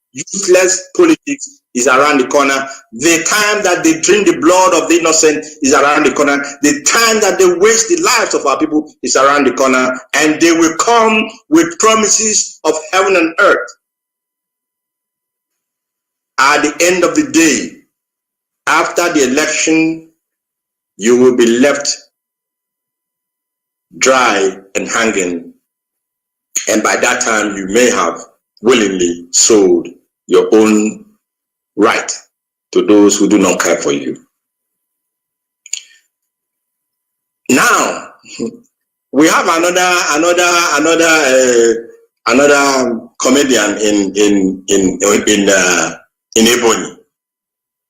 Speaker 3: politics is around the corner. The time that they drink the blood of the innocent is around the corner. The time that they waste the lives of our people is around the corner. And they will come with promises of heaven and earth. At the end of the day, after the election, you will be left dry and hanging. And by that time, you may have willingly sold your own right to those who do not care for you. Now, we have another comedian in Ebony.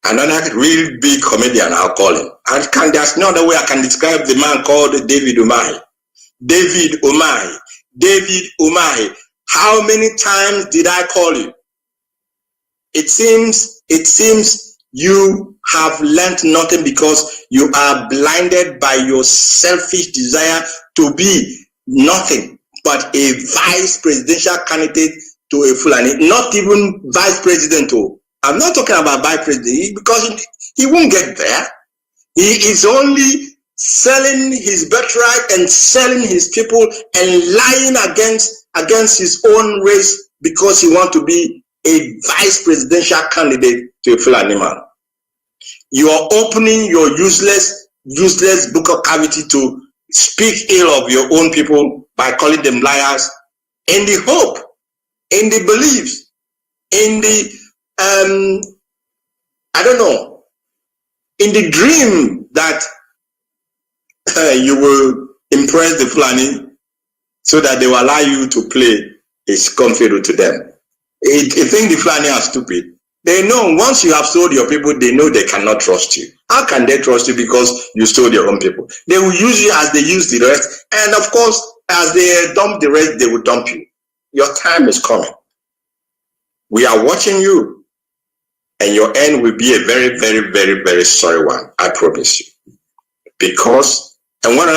Speaker 3: Another real big comedian, I'll call him. And there's no other way I can describe the man called David Umahi. David Umahi. How many times did I call you? It seems you have learned nothing because you are blinded by your selfish desire to be nothing but a vice presidential candidate to a Fulani. Not even vice president. I'm not talking about vice president because he won't get there. He is only selling his birthright and selling his people and lying against his own race because he wants to be a vice presidential candidate to a Fulani man. You are opening your useless book of cavity to speak ill of your own people by calling them liars in the hope, in the beliefs, in the in the dream that you will impress the Fulani so that they will allow you to play a scum fiddle to them. I think the Fulani are stupid. They know once you have sold your people, they know they cannot trust you. How can they trust you because you sold your own people? They will use you as they use the rest. And of course, as they dump the rest, they will dump you. Your time is coming. We are watching you. And your end will be a very, very, very, very sorry one. I promise you. Because, and when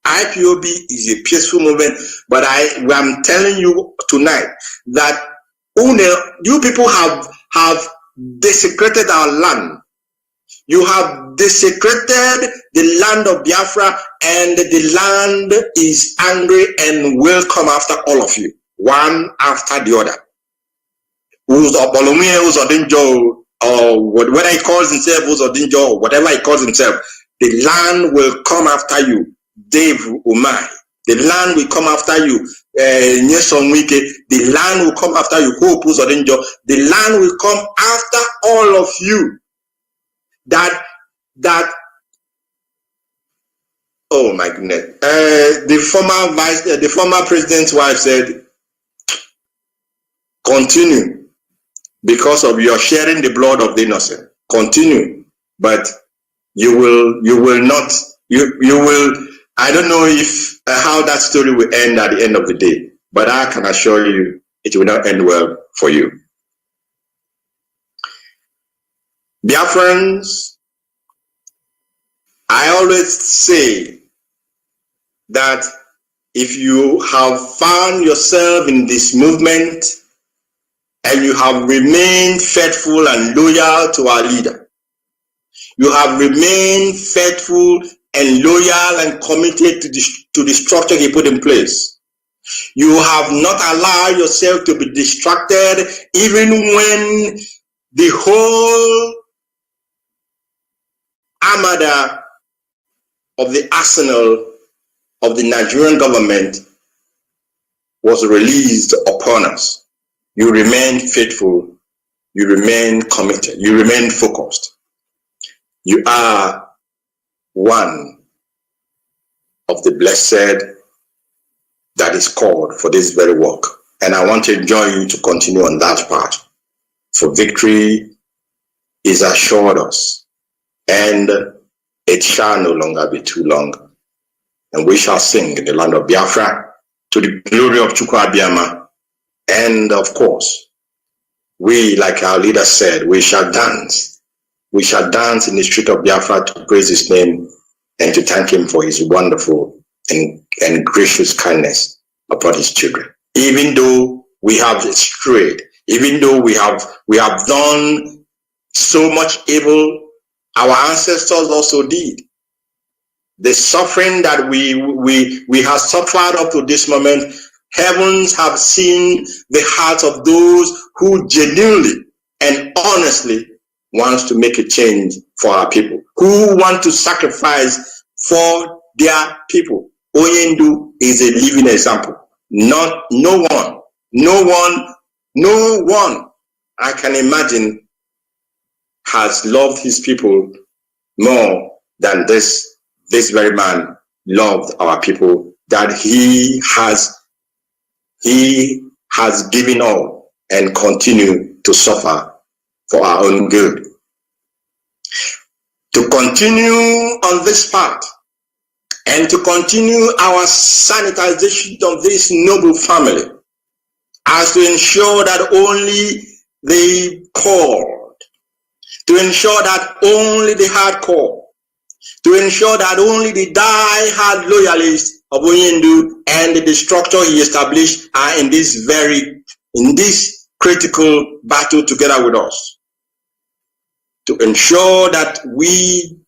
Speaker 3: IPOB is a peaceful movement, but I'm telling you tonight that you people have desecrated our land. You have desecrated the land of Biafra, and the land is angry and will come after all of you, one after the other. Or whether he calls himself Uzodinjo or whatever he calls himself, the land will come after you. Dave Umai, the land will come after you. Nyesom Wike, the land will come after you. Hope Uzodinjo, the land will come after all of you. That oh my goodness. The former president's wife said, continue, because of your sharing the blood of the innocent. Continue, but you will not. I don't know if how that story will end at the end of the day, but I can assure you it will not end well for you. Biafrans, I always say that if you have found yourself in this movement and you have remained faithful and loyal to our leader, you have remained faithful and loyal and committed to the structure he put in place. You have not allowed yourself to be distracted even when the whole armada of the arsenal of the Nigerian government was released upon us. You remain faithful, you remain committed, you remain focused. You are one of the blessed that is called for this very work. And I want to enjoin you to continue on that path. For victory is assured us, and it shall no longer be too long. And we shall sing in the land of Biafra to the glory of Chukwu Abiyama. And of course, we, like our leader said, we shall dance. We shall dance in the street of Biafra to praise his name and to thank him for his wonderful and gracious kindness upon his children. Even though we have strayed, even though we have done so much evil, our ancestors also did. The suffering that we have suffered up to this moment, heavens have seen the hearts of those who genuinely and honestly wants to make a change for our people, who want to sacrifice for their people. Oyendu is a living example. No one I can imagine has loved his people more than this very man loved our people, that he has given all and continue to suffer for our own good. To continue on this path and to continue our sanitization of this noble family, as to ensure that only the called, to ensure that only the hardcore, to ensure that only the die-hard loyalists of Oyendu and the structure he established are in this critical battle together with us. To ensure that we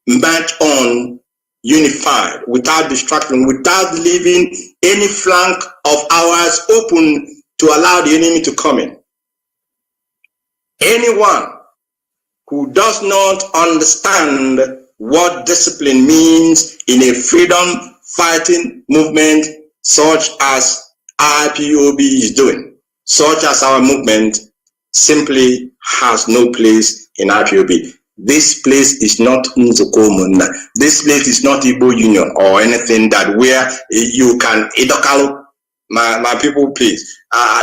Speaker 3: march on unified, without distraction, without leaving any flank of ours open to allow the enemy to come in. Anyone who does not understand what discipline means in a freedom fighting movement such as IPOB is doing, such as our movement, simply has no place in IPOB. This place is not Nzokomuna. This place is not Igbo Union or anything that where you can edokalo. My people, please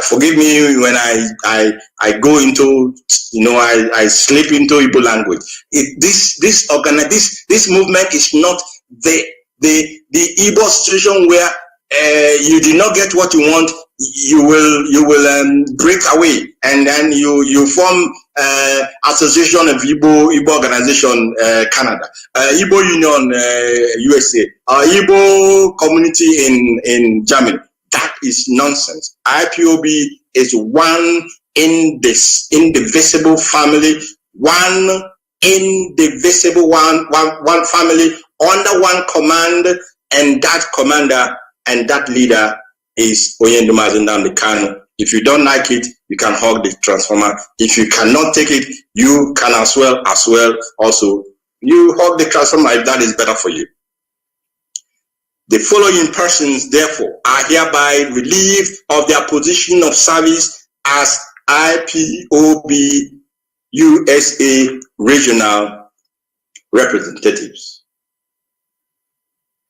Speaker 3: forgive me when I go into, I slip into Igbo language. This movement is not the Igbo situation where you did not get what you want. You will break away and then you form association of Igbo organization Canada, Igbo Union USA, Igbo community in Germany. That is nonsense. IPOB is one indivisible family, one indivisible one family under one command, and that commander and that leader is Oyendum Mazi Nnamdi Kanu. If you don't like it, you can hug the transformer. If you cannot take it, you can as well also you hug the transformer if that is better for you. The following persons, therefore, are hereby relieved of their position of service as IPOB USA regional representatives.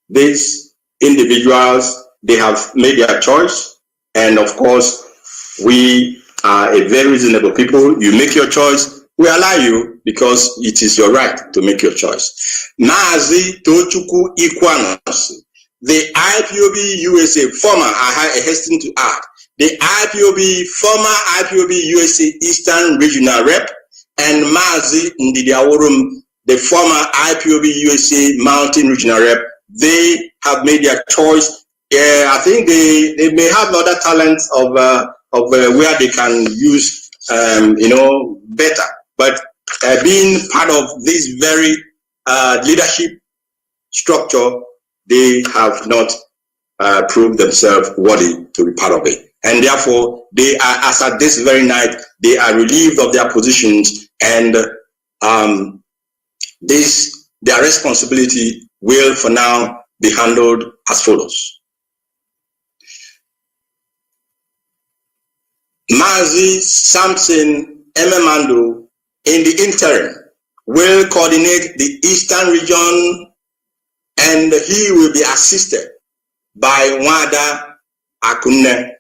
Speaker 3: These individuals, they have made their choice, and of course, we are a very reasonable people. You make your choice, we allow you because it is your right to make your choice. Mazi Tochukwu Ikwanos, the IPOB USA former, I hasten to add, the former IPOB USA Eastern Regional Rep, and Mazi Ndidiaworum, the former IPOB USA Mountain Regional Rep, they have made their choice. I think they may have other talents of where they can use, better. But being part of this very leadership structure, they have not proved themselves worthy to be part of it. And therefore, they are, as at this very night, they are relieved of their positions, and their responsibility will for now be handled as follows. Mazi Samson Ememando, in the interim, will coordinate the Eastern region, and he will be assisted by Wada Akunne.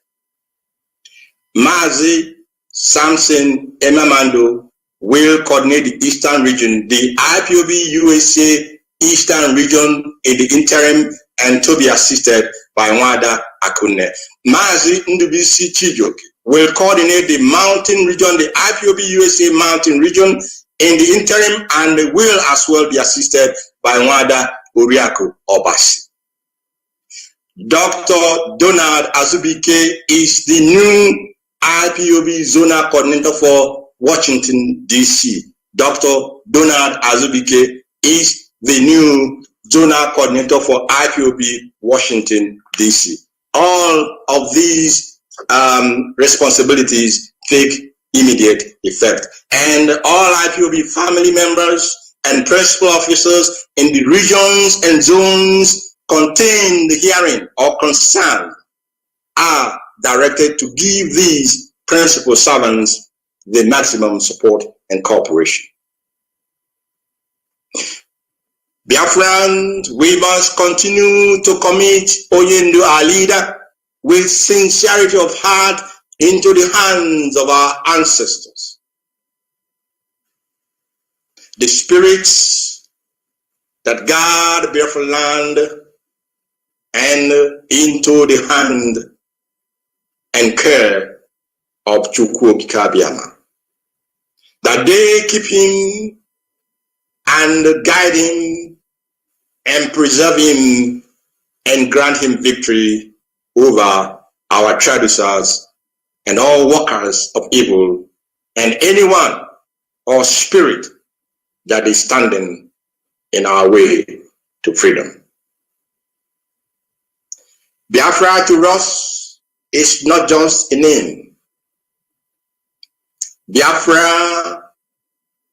Speaker 3: Mazi Samson Ememando will coordinate the Eastern region, the IPOB USA Eastern region in the interim, and to be assisted by Wada Akunne. Mazi Ndubisi Chijoke will coordinate the mountain region, the IPOB USA mountain region in the interim, and will as well be assisted by Wada Uriako Obasi. Dr. Donald Azubike is the new IPOB zonal coordinator for Washington, D.C. Dr. Donald Azubike is the new zonal coordinator for IPOB Washington, D.C. All of these responsibilities take immediate effect, and all IPOB family members and principal officers in the regions and zones contained herein or concerned are directed to give these principal servants the maximum support and cooperation. Biafrans, we must continue to commit Oyendu, our leader, with sincerity of heart into the hands of our ancestors. The spirits that guard Biafra land and into the hand and care of Chukwu Abiyama, that they keep him and guide him and preserve him and grant him victory over our traducers and all workers of evil and anyone or spirit that is standing in our way to freedom. Biafra to us is not just a name. Biafra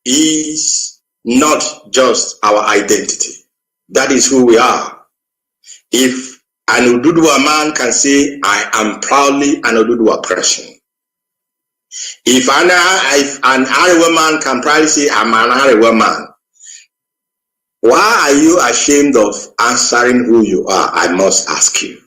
Speaker 3: is not just our identity. That is who we are. If an Ududua man can say, I am proudly an Ududua person. If an Arewa man can proudly say, I'm an Arewa man, why are you ashamed of answering who you are? I must ask you.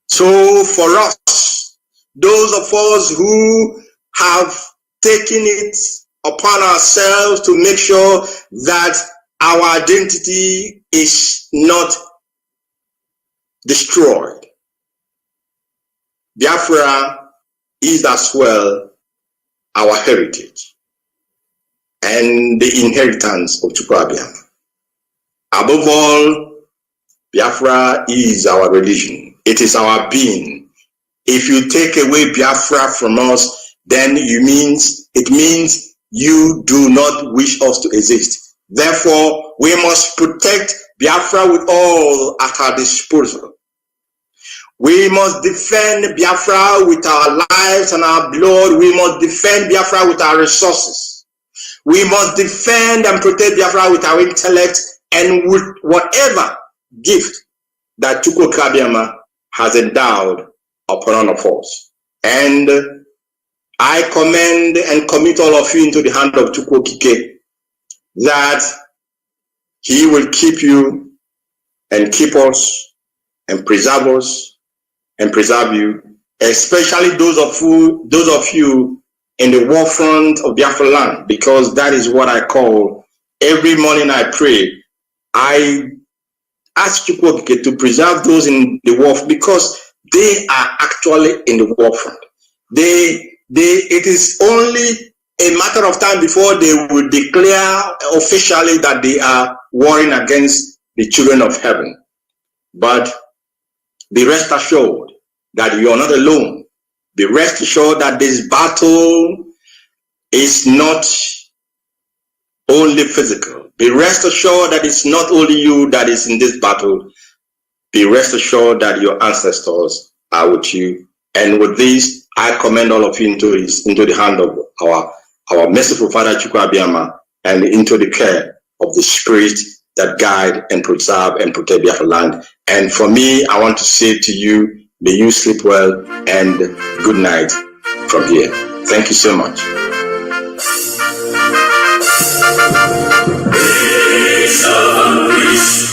Speaker 3: So for us, those of us who have taken it upon ourselves to make sure that our identity is not destroyed, Biafra is as well our heritage and the inheritance of Chukwu Abiyama. Above all, Biafra is our religion. It is our being. If you take away Biafra from us, then it means you do not wish us to exist. Therefore, we must protect Biafra with all at our disposal. We must defend Biafra with our lives and our blood. We must defend Biafra with our resources. We must defend and protect Biafra with our intellect and with whatever gift that Chukwu Kabiama has endowed upon all of us. And I commend and commit all of you into the hand of Chukwu Kike, that he will keep you and keep us and preserve us and preserve you, especially those of you in the war front of Biafra land, because that is what I call every morning I pray. I ask Chukwu Kike to preserve those in the war, because they are actually in the war front. It is only a matter of time before they will declare officially that they are warring against the children of heaven. But be rest assured that you are not alone. Be rest assured that this battle is not only physical. Be rest assured that it's not only you that is in this battle. Be rest assured that your ancestors are with you. And with this, I commend all of you into the hand of our merciful Father Chukwu Abiyama, and into the care of the Spirit that guide and preserve and protect Biafra land. And for me, I want to say to you, may you sleep well and good night from here. Thank you so much. Peace.